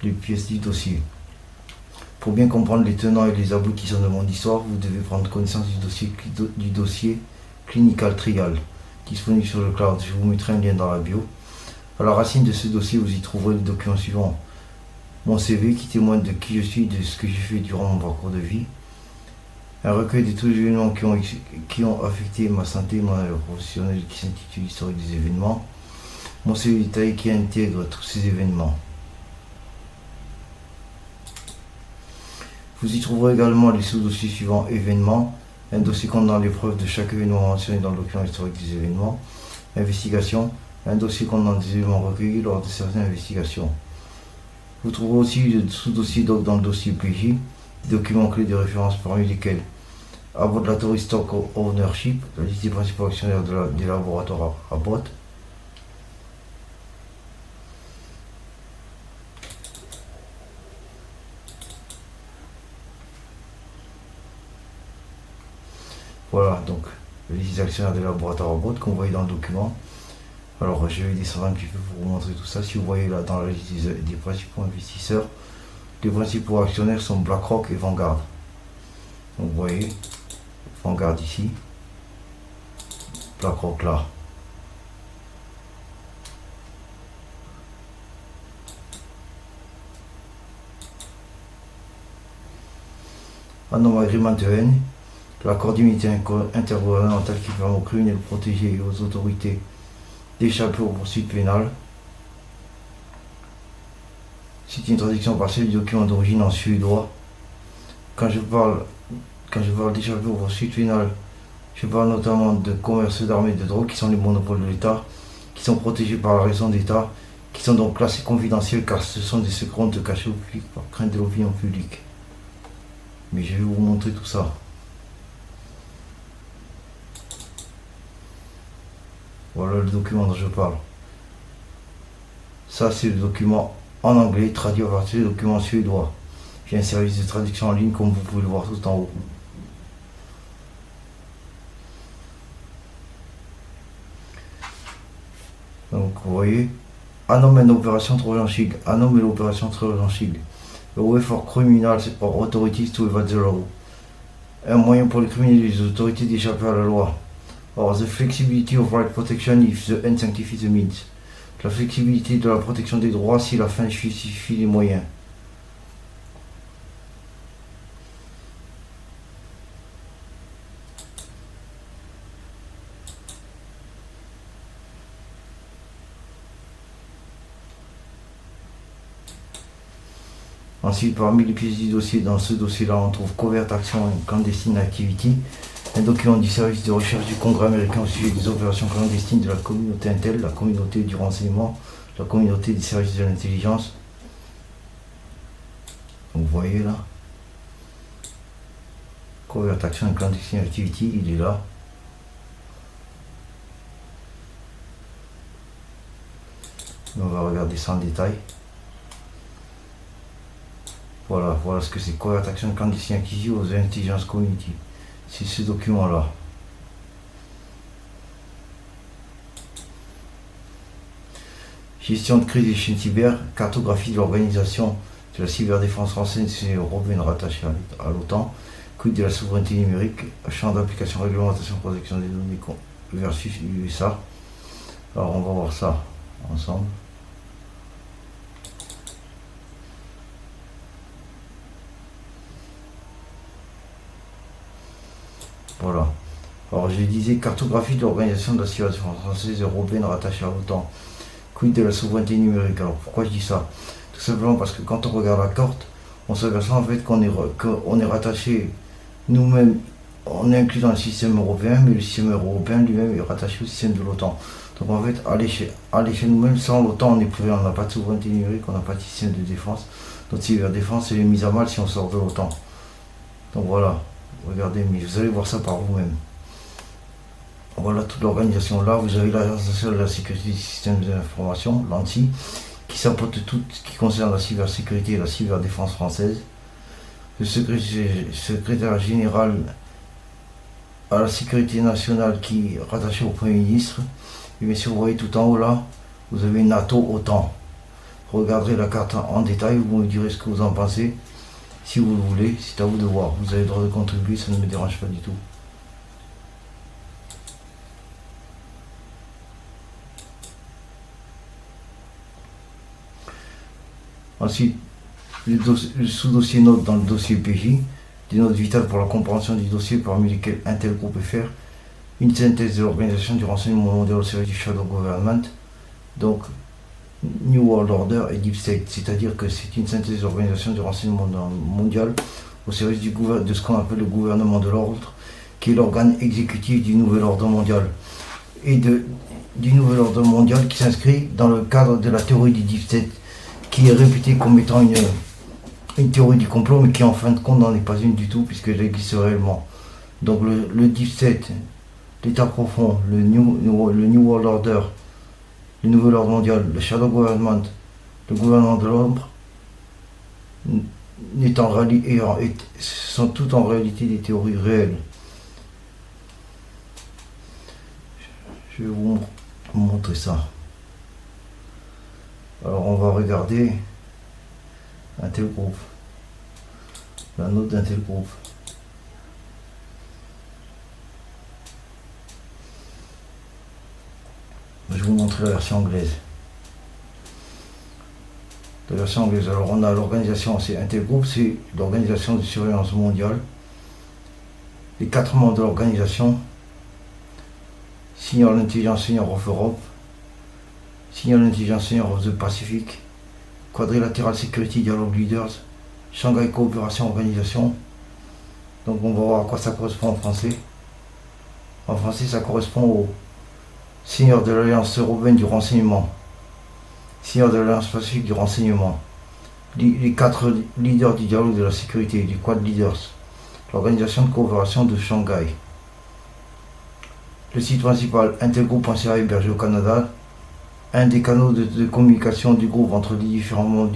les pièces du dossier. Pour bien comprendre les tenants et les aboutissants de mon histoire, vous devez prendre connaissance du dossier Clinical Trial, disponible sur le cloud. Je vous mettrai un lien dans la bio. À la racine de ce dossier, vous y trouverez les documents suivants. Mon CV qui témoigne de qui je suis et de ce que j'ai fait durant mon parcours de vie. Un recueil de tous les événements qui ont affecté ma santé et mon avenir professionnel qui s'intitule Historique des événements. Mon CV détaillé qui intègre tous ces événements. Vous y trouverez également les sous-dossiers suivants: événements, un dossier contenant les preuves de chaque événement mentionné dans le document historique des événements. Investigation, un dossier contenant des éléments recueillis lors de certaines investigations. Vous trouverez aussi le sous-dossier doc dans le dossier PJ, des documents clés de référence parmi lesquels Laboratory Stock Ownership, la liste des principaux actionnaires des laboratoires Abbott, voilà, donc la liste des actionnaires des laboratoires Abbott qu'on voyait dans le document. Alors je vais descendre un petit peu pour vous montrer tout ça. Si vous voyez là dans la liste des principaux investisseurs, les principaux actionnaires sont BlackRock et Vanguard. Donc vous voyez, Vanguard ici, BlackRock là. Un agreement de haine, l'accord d'unité intergouvernemental qui permet aux criminels protégés et aux autorités d'échapper aux poursuites pénales. C'est une traduction partielle du document d'origine en suédois. Quand je parle d'échapper aux poursuites pénales, je parle notamment de commerce d'armes et de drogue qui sont les monopoles de l'État, qui sont protégés par la raison d'État, qui sont donc classés confidentiels car ce sont des secrets de cachés au public par crainte de l'opinion publique. Mais je vais vous montrer tout ça. Voilà le document dont je parle. Ça c'est le document en anglais traduit à partir du document suédois. J'ai un service de traduction en ligne comme vous pouvez le voir tout en haut. Donc vous voyez, Anom and Operation Trojan-Shield. Anom et l'opération Trojan-Shield. The way for criminals or authorities to evade the law. Un moyen pour les criminels et les autorités d'échapper à la loi. Or, the flexibility of right protection if the end sanctifies the means. La flexibilité de la protection des droits si la fin justifie les moyens. Ensuite, parmi les pièces du dossier, dans ce dossier-là, on trouve Covert Action and Clandestine Activity, un document du service de recherche du Congrès américain au sujet des opérations clandestines de la communauté Intel, la communauté du renseignement, la communauté des services de l'intelligence. Donc vous voyez là, Covert Action and Clandestine Activity, il est là. On va regarder ça en détail. Voilà ce que c'est, Covert Action and Clandestine Activity aux Intelligence Community. C'est ce document-là. Gestion de crise des chaînes cyber, cartographie de l'organisation de la cyberdéfense française et européenne rattachée à l'OTAN, quid de la souveraineté numérique, champ d'application, réglementation, protection des données versus USA. Alors on va voir ça ensemble. Voilà. Alors je disais cartographie de l'organisation de la cyberdéfense française et européenne rattachée à l'OTAN. Quid de la souveraineté numérique. Alors pourquoi je dis ça? Tout simplement parce que quand on regarde la carte, on s'aperçoit en fait qu'on est rattaché nous-mêmes, on est inclus dans le système européen, mais le système européen lui-même est rattaché au système de l'OTAN. Donc en fait, à l'échelle nous-mêmes, sans l'OTAN, on n'est plus rien, on n'a pas de souveraineté numérique, on n'a pas de système de défense. Notre cyberdéfense est mise à mal si on sort de l'OTAN. Donc voilà. Regardez, mais vous allez voir ça par vous-même. Voilà toute l'organisation là. Vous avez l'Agence nationale de la sécurité des systèmes d'information, l'ANSSI, qui s'apporte tout ce qui concerne la cybersécurité et la cyberdéfense française. Le secrétaire général à la sécurité nationale qui est rattaché au Premier ministre. Et bien si vous voyez tout en haut là, vous avez NATO OTAN. regarderez la carte en détail, vous me direz ce que vous en pensez. Si vous le voulez, c'est à vous de voir. Vous avez le droit de contribuer, ça ne me dérange pas du tout. Ensuite, le sous-dossier notes dans le dossier PJ, des notes vitales pour la compréhension du dossier, parmi lesquelles un tel groupe est faire, une synthèse de l'organisation du renseignement mondial au service du Shadow Government, donc New World Order et Deep State, c'est-à-dire que c'est une synthèse de l'organisation du renseignement mondial au service de ce qu'on appelle le gouvernement de l'ordre, qui est l'organe exécutif du nouvel ordre mondial, et du nouvel ordre mondial qui s'inscrit dans le cadre de la théorie du Deep State, qui est réputée comme étant une théorie du complot, mais qui en fin de compte n'en est pas une du tout, puisqu'elle existe réellement. Donc le Deep State, l'état profond, le New World Order, le nouvel ordre mondial, le Shadow Government, le gouvernement de l'ombre, sont toutes en réalité des théories réelles. Je vais vous montrer ça. Alors on va regarder un tel groupe, la note d'un tel groupe. Je vais vous montrer la version anglaise. La version anglaise, alors on a l'organisation, c'est un tel groupe, c'est l'organisation de surveillance mondiale. Les 4 membres de l'organisation: Signal Intelligence Senior of Europe, Signal Intelligence Senior of the Pacific, Quadrilateral Security Dialogue Leaders, Shanghai Coopération Organisation. Donc on va voir à quoi ça correspond en français. En français, ça correspond au Seigneur de l'Alliance Européenne du Renseignement, Seigneur de l'Alliance Pacifique du Renseignement, les 4 leaders du dialogue de la sécurité, du Quad Leaders, l'Organisation de coopération de Shanghai. Le site principal, intergroupe.ca, hébergé au Canada, un des canaux de communication du groupe entre les différents membres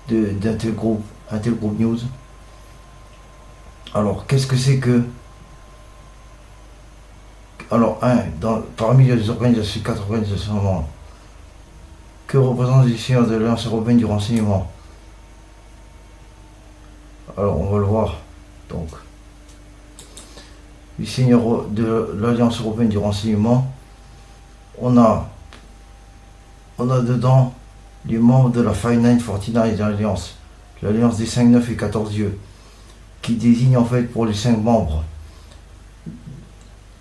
d'Intergroup News. Alors, qu'est-ce que c'est que... Alors, parmi les organisations, 4 organisations, que représentent les seigneurs de l'Alliance Européenne du Renseignement? Alors, on va le voir. Donc, les seigneurs de l'Alliance Européenne du Renseignement, on a dedans les membres de la 5949 de l'Alliance des 5, 9 et 14 yeux, qui désigne en fait pour les 5 membres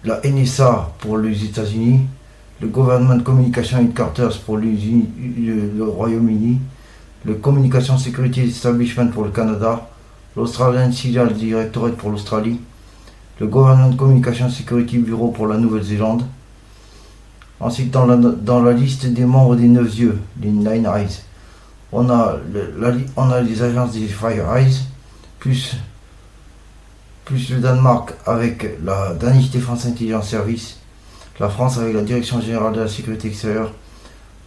la NSA pour les États-Unis, le Government Communication Headquarters pour le Royaume-Uni, le Communication Security Establishment pour le Canada, l'Australian Serial Directorate pour l'Australie, le Government Communication Security Bureau pour la Nouvelle-Zélande. Ensuite, dans la liste des membres des 9 yeux, les Nine Eyes, on a les agences des Five Eyes, plus le Danemark avec la Danish Defense Intelligence Service, la France avec la Direction Générale de la Sécurité Extérieure,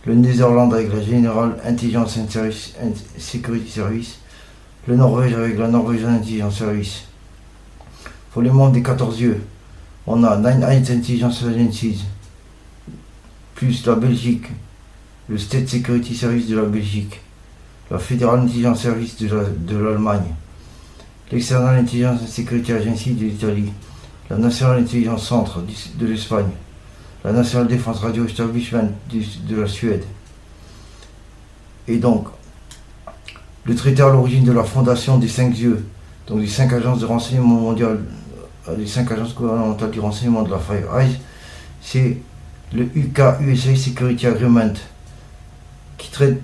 le Netherlands avec la General Intelligence and Security Service, le Norvège avec la Norwegian Intelligence Service. Pour les membres des 14 yeux, on a Nine Eyes Intelligence Agencies, plus la Belgique, le State Security Service de la Belgique, la Federal Intelligence Service de l'Allemagne, l'External Intelligence and Security Agency de l'Italie, la National Intelligence Centre de l'Espagne, la National Defense Radio Establishment de la Suède. Et donc, le traité à l'origine de la fondation des 5 yeux, donc des 5 agences de renseignement mondial, les 5 agences gouvernementales du renseignement de la Five Eyes, c'est le UK USA Security Agreement, qui traite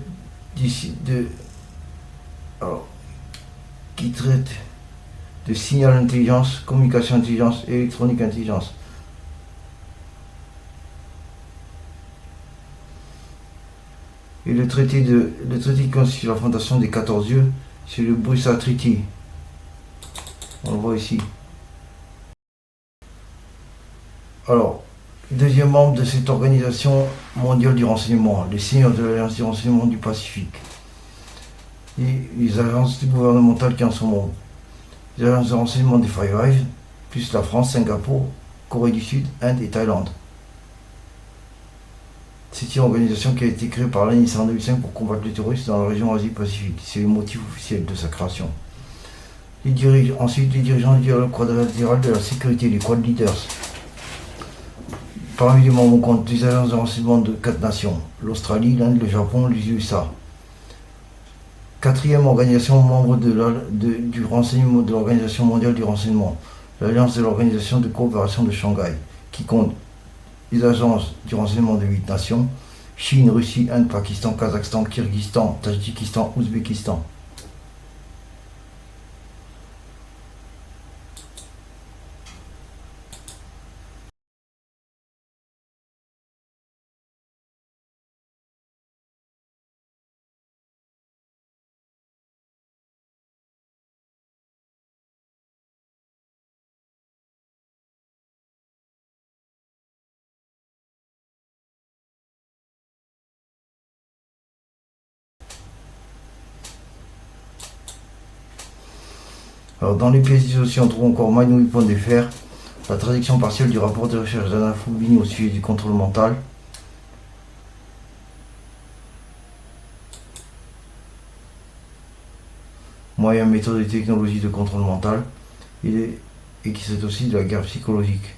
de signal intelligence, communication intelligence et électronique intelligence. Et le traité qui constitue la fondation des 14 yeux, c'est le Brussels Treaty. On le voit ici. Alors, deuxième membre de cette organisation mondiale du renseignement, les seigneurs de l'Alliance du renseignement du Pacifique. Et les agences gouvernementales qui en sont membres. Les agences de renseignement des Five Eyes, plus la France, Singapour, Corée du Sud, Inde et Thaïlande. C'est une organisation qui a été créée par l'ANISA en 2005 pour combattre le terrorisme dans la région Asie-Pacifique. C'est le motif officiel de sa création. Ensuite, les dirigeants du dialogue quadrilatéral de la sécurité, les Quad Leaders. Parmi les membres, on compte des agences de renseignement de 4 nations, l'Australie, l'Inde, le Japon, les USA. Quatrième organisation membre du renseignement de l'Organisation mondiale du renseignement, l'Alliance de l'Organisation de coopération de Shanghai, qui compte les agences du renseignement de 8 nations, Chine, Russie, Inde, Pakistan, Kazakhstan, Kyrgyzstan, Tadjikistan, Ouzbékistan. Alors, dans les pièces aussi, on trouve encore Manouille.fr, la traduction partielle du rapport de recherche d'Anna Foubini au sujet du contrôle mental. Moyens, méthodes et technologies de contrôle mental. Et qui c'est aussi de la guerre psychologique.